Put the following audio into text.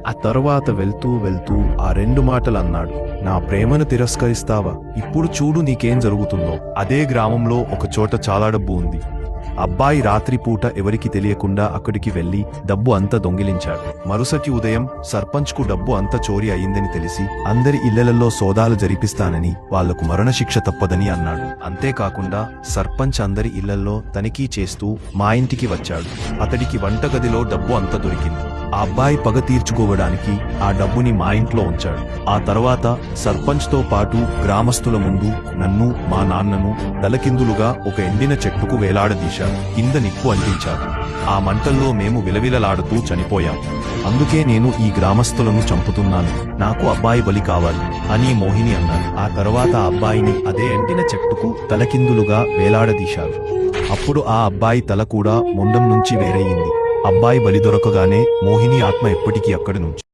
ఆ తరువాత వెళ్తూ వెళ్తూ ఆ రెండు మాటలు అన్నాడు. నా ప్రేమను తిరస్కరిస్తావా? ఇప్పుడు చూడు నీకేం జరుగుతుందో. అదే గ్రామంలో ఒక చోట చాలా డబ్బు ఉంది. అబ్బాయి రాత్రిపూట ఎవరికి తెలియకుండా అక్కడికి వెళ్లి డబ్బు అంతా దొంగిలించాడు. మరుసటి ఉదయం సర్పంచ్కు డబ్బు అంతా చోరీ అయిందని తెలిసి అందరి ఇళ్లలలో సోదాలు జరిపిస్తానని వాళ్లకు మరణశిక్ష తప్పదని అన్నాడు. అంతేకాకుండా సర్పంచ్ అందరి ఇళ్లల్లో తనిఖీ చేస్తూ మా ఇంటికి వచ్చాడు. అతడికి వంటగదిలో డబ్బు అంతా దొరికింది. ఆ అబ్బాయి పగ తీర్చుకోవడానికి ఆ డబ్బుని మా ఇంట్లో ఉంచాడు. ఆ తర్వాత సర్పంచ్తో పాటు గ్రామస్తుల ముందు నన్ను మా నాన్నను తలకిందులుగా ఒక ఎండిన చెట్టుకు వేలాడదీశాడు. కింద నిప్పు అంటించారు. ఆ మంటల్లో మేము విలవిలలాడుతూ చనిపోయాం. అందుకే నేను ఈ గ్రామస్తులను చంపుతున్నాను. నాకు అబ్బాయి బలి కావాలి అని మోహిని అన్నాడు. ఆ తర్వాత ఆ అబ్బాయిని అదే ఎండిన చెట్టుకు తలకిందులుగా వేలాడదీశారు. అప్పుడు ఆ అబ్బాయి తల కూడా మొండం నుంచి వేరయ్యింది. అబ్బాయి బలి దొరకగానే మోహిని ఆత్మ ఎప్పటికీ అక్కడి నుంచి